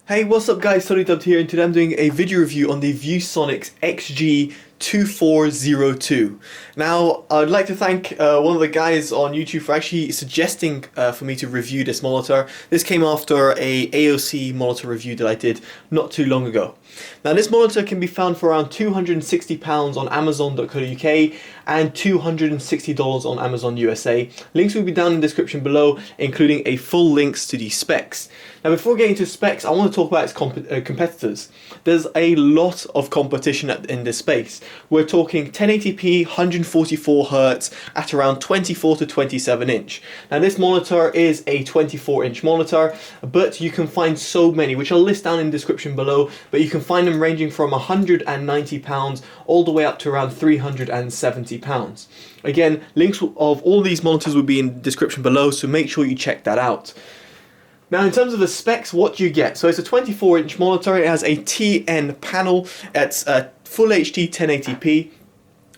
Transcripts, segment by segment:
Hey, what's up guys, TotallyDubbed here, and today I'm doing a video review on the ViewSonic XG2402. Now, I'd like to thank one of the guys on YouTube for actually suggesting for me to review this monitor. This came after a AOC monitor review that I did not too long ago. Now, this monitor can be found for around £260 on Amazon.co.uk and $260 on Amazon USA. Links will be down in the description below, including a full links to the specs. Now, before getting to specs, I want to talk about its competitors. There's a lot of competition in this space. We're talking 1080p, 144Hz at around 24 to 27 inch. Now, this monitor is a 24-inch monitor, but you can find so many, which I'll list down in the description below, but you can find them ranging from £190 all the way up to around £370. Again, links of all these monitors will be in the description below, so make sure you check that out. Now, in terms of the specs, what do you get? So it's a 24-inch monitor. It has a TN panel. It's full HD 1080p.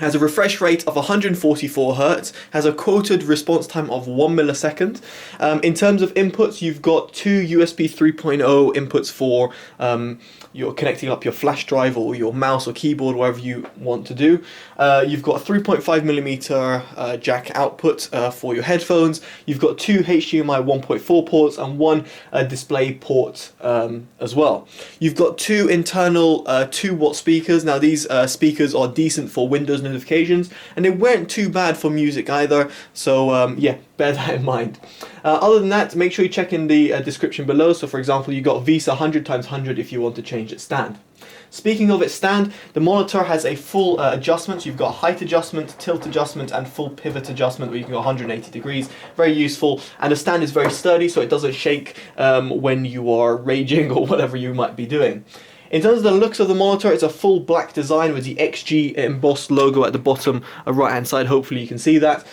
Has a refresh rate of 144Hz, has a quoted response time of 1 millisecond. In terms of inputs, you've got two USB 3.0 inputs for you're connecting up your flash drive or your mouse or keyboard, whatever you want to do. You've got a 3.5mm jack output for your headphones. You've got two HDMI 1.4 ports and one display port as well. You've got two internal 2-watt speakers. Now, these speakers are decent for Windows notifications, and they weren't too bad for music either, so yeah, bear that in mind. Other than that, make sure you check in the description below. So for example, you got VESA 100x100 if you want to change its stand. Speaking of its stand, the monitor has a full adjustment. You've got height adjustment, tilt adjustment, and full pivot adjustment where you can go 180 degrees. Very useful, and the stand is very sturdy, so it doesn't shake when you are raging or whatever you might be doing. In terms of the looks of the monitor, it's a full black design with the XG embossed logo at the bottom right hand side. Hopefully you can see that.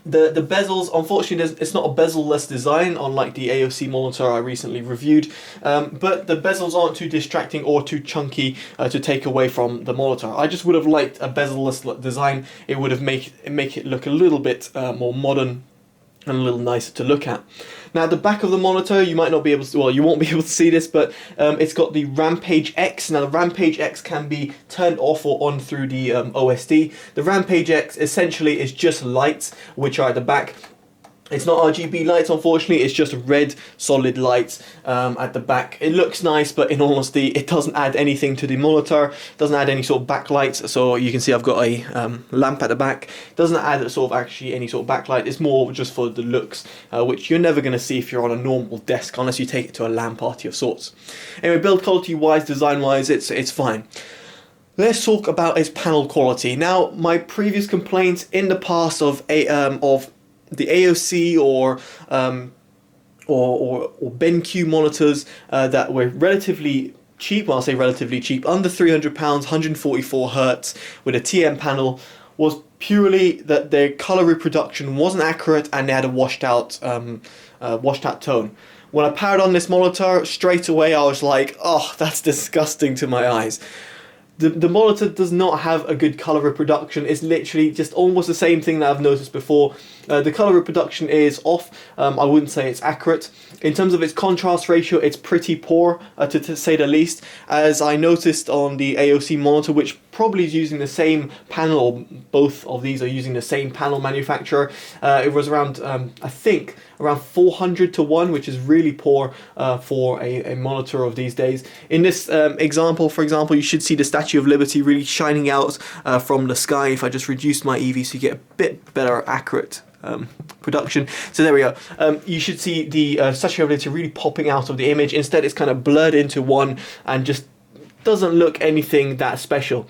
The bezels, unfortunately, it's not a bezel-less design, unlike the AOC monitor I recently reviewed, but the bezels aren't too distracting or too chunky to take away from the monitor. I just would have liked a bezel-less design. It would have make it look a little bit more modern and a little nicer to look at. Now, at the back of the monitor, you might not be able to, well, you won't be able to see this, but it's got the Rampage X. Now, the Rampage X can be turned off or on through the OSD. The Rampage X essentially is just lights, which are at the back. It's not RGB lights, unfortunately, it's just red solid lights at the back. It looks nice, but in all honesty, it doesn't add anything to the monitor, doesn't add any sort of backlights. So you can see I've got a lamp at the back. Doesn't add sort of actually any sort of backlight. It's more just for the looks, which you're never going to see if you're on a normal desk, unless you take it to a LAN party of sorts. Anyway, build quality wise, design wise, it's fine. Let's talk about its panel quality. Now, my previous complaints in the past of the AOC or BenQ monitors that were relatively cheap, well, I'll say relatively cheap, under £300, 144Hz with a TN panel, was purely that their color reproduction wasn't accurate and they had a washed out tone. When I powered on this monitor, straight away I was like, oh, that's disgusting to my eyes. The monitor does not have a good color reproduction. It's literally just almost the same thing that I've noticed before. The color reproduction is off. I wouldn't say it's accurate. In terms of its contrast ratio, it's pretty poor, to say the least. As I noticed on the AOC monitor, which probably is using the same panel, or both of these are using the same panel manufacturer, it was around, I think, around 400 to 1, which is really poor for a monitor of these days. In this example, for example, you should see the Statue of Liberty really shining out from the sky. If I just reduce my EV so you get a bit better accurate production. So there we go. You should see the Statue of Liberty really popping out of the image. Instead, it's kind of blurred into one and just doesn't look anything that special.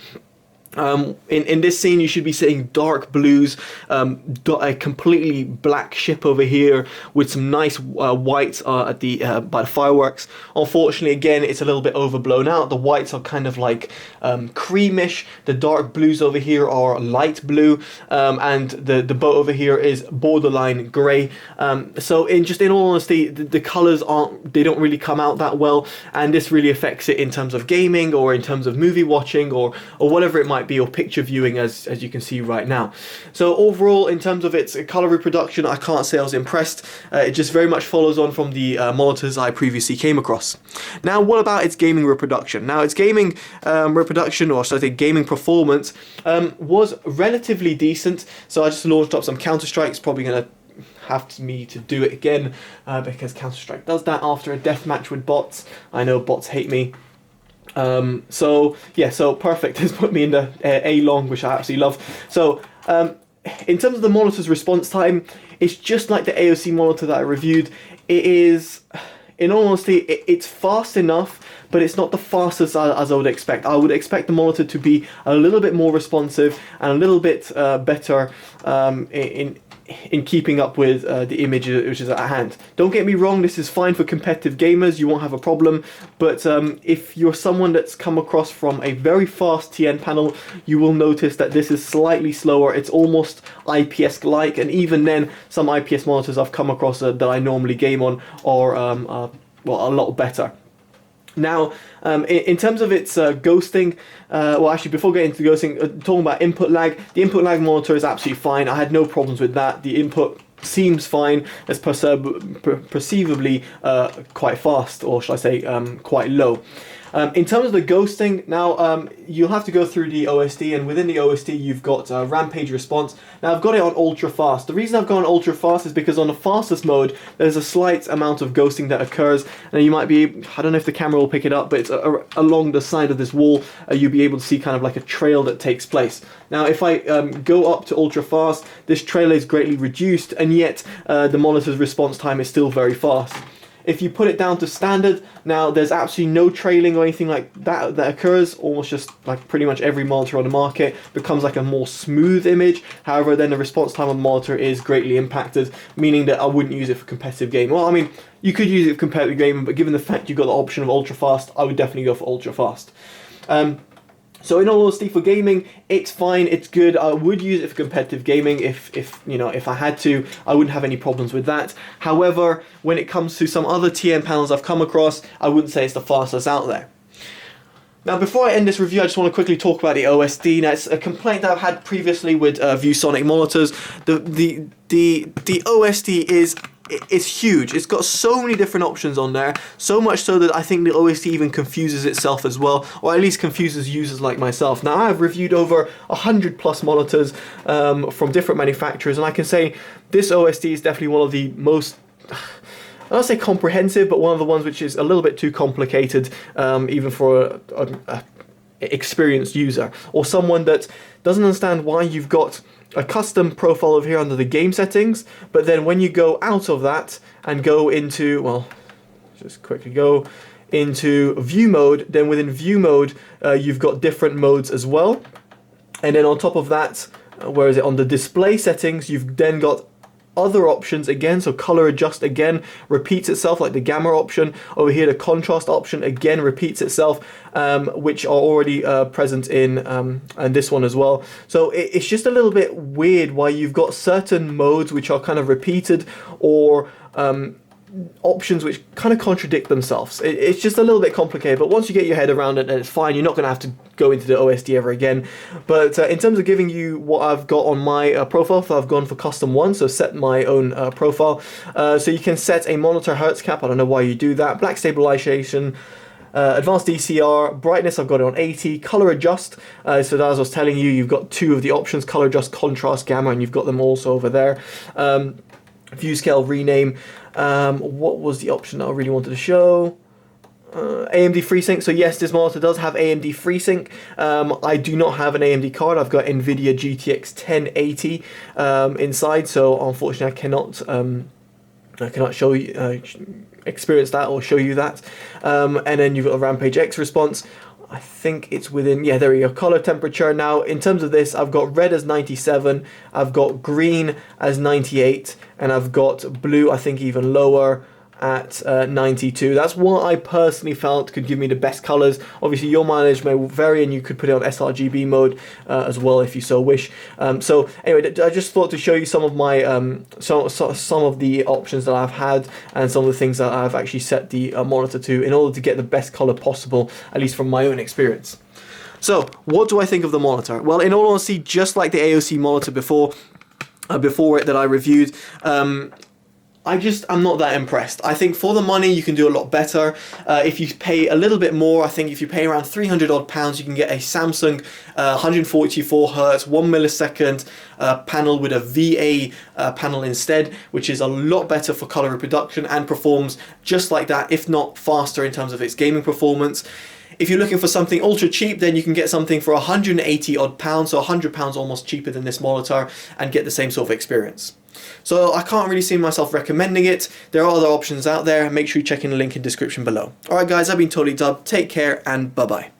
In this scene, you should be seeing dark blues, a completely black ship over here with some nice whites at the by the fireworks. Unfortunately, again, it's a little bit overblown out. The whites are kind of like creamish. The dark blues over here are light blue, and the boat over here is borderline grey. So in all honesty, the colours don't really come out that well, and this really affects it in terms of gaming or in terms of movie watching or whatever it might might be, or picture viewing as you can see right now. So overall, in terms of its color reproduction, I can't say I was impressed. It just very much follows on from the monitors I previously came across. Now, what about its gaming reproduction? Now, its gaming reproduction, or should I say gaming performance, was relatively decent. So I just launched up some Counter-Strike. It's probably going to have me to do it again because Counter-Strike does that after a deathmatch with bots. I know bots hate me. So perfect. It's put me in the A long, which I absolutely love. So in terms of the monitor's response time, it's just like the AOC monitor that I reviewed. It is, in all honesty, it's fast enough, but it's not the fastest as I would expect. I would expect the monitor to be a little bit more responsive and a little bit better in keeping up with the image which is at hand. Don't get me wrong, this is fine for competitive gamers, you won't have a problem, but if you're someone that's come across from a very fast TN panel, you will notice that this is slightly slower. It's almost IPS-like, and even then, some IPS monitors I've come across that I normally game on are well, a lot better. Now, in terms of its ghosting, well, actually, before getting into ghosting, talking about input lag, the input lag monitor is absolutely fine. I had no problems with that. The input seems fine. It's perceivably quite fast, or should I say quite low. In terms of the ghosting, now you'll have to go through the OSD, and within the OSD you've got rampage response. Now I've got it on ultra fast. The reason I've gone ultra fast is because on the fastest mode there's a slight amount of ghosting that occurs, and you might be, I don't know if the camera will pick it up, but it's along the side of this wall. You'll be able to see kind of like a trail that takes place. Now if I go up to ultra fast, this trail is greatly reduced, and yet the monitor's response time is still very fast. If you put it down to standard, now there's absolutely no trailing or anything like that that occurs. Almost just like pretty much every monitor on the market becomes like a more smooth image. However, then the response time on the monitor is greatly impacted, meaning that I wouldn't use it for competitive gaming. Well, I mean, you could use it for competitive gaming, but given the fact you've got the option of ultra fast, I would definitely go for ultra fast. So in all honesty, for gaming, it's fine, it's good. I would use it for competitive gaming if I had to. I wouldn't have any problems with that. However, when it comes to some other TN panels I've come across, I wouldn't say it's the fastest out there. Now, before I end this review, I just want to quickly talk about the OSD. Now, it's a complaint that I've had previously with ViewSonic monitors. The OSD is huge. It's got so many different options on there, so much so that I think the OSD even confuses itself as well, or at least confuses users like myself. Now, I've reviewed over 100 plus monitors from different manufacturers, and I can say this OSD is definitely one of the most, I don't say comprehensive, but one of the ones which is a little bit too complicated, even for a experienced user, or someone that doesn't understand why you've got a custom profile over here under the game settings, but then when you go out of that and go into, well, just quickly go into view mode, then within view mode you've got different modes as well, and then on top of that, where is it, on the display settings, you've then got other options again. So color adjust again repeats itself, like the gamma option. Over here the contrast option again repeats itself, which are already present in and this one as well. So it's just a little bit weird why you've got certain modes which are kind of repeated, or options which kind of contradict themselves. It's just a little bit complicated, but once you get your head around it, then it's fine. You're not going to have to go into the OSD ever again. But in terms of giving you what I've got on my profile, so I've gone for custom one, so set my own profile. So you can set a monitor hertz cap. I don't know why you do that. Black stabilization, advanced DCR, brightness I've got it on 80, color adjust, so as I was telling you, you've got two of the options, color adjust, contrast, gamma, and you've got them also over there. View scale, rename, what was the option that I really wanted to show? AMD FreeSync. So yes, this monitor does have AMD FreeSync. I do not have an AMD card. I've got NVIDIA GTX 1080 inside, so unfortunately I cannot show you, experience that or show you that. And then you've got a Rampage X response. I think it's within, yeah, there we go, color temperature. Now, in terms of this, I've got red as 97, I've got green as 98, and I've got blue, I think even lower, at 92. That's what I personally felt could give me the best colors. Obviously your mileage may vary, and you could put it on sRGB mode as well if you so wish. So anyway, I just thought to show you some of my some of the options that I've had, and some of the things that I've actually set the monitor to in order to get the best color possible, at least from my own experience. So, what do I think of the monitor? Well, in all honesty, just like the AOC monitor before it that I reviewed, I'm not that impressed. I think for the money you can do a lot better. If you pay a little bit more, I think if you pay around 300 odd pounds, you can get a Samsung 144 Hz, 1 millisecond panel with a VA panel instead, which is a lot better for color reproduction and performs just like that, if not faster in terms of its gaming performance. If you're looking for something ultra cheap, then you can get something for 180 odd pounds, so 100 pounds almost cheaper than this monitor, and get the same sort of experience. So I can't really see myself recommending it. There are other options out there. Make sure you check in the link in the description below. Alright guys, I've been Totally Dubbed. Take care and bye bye.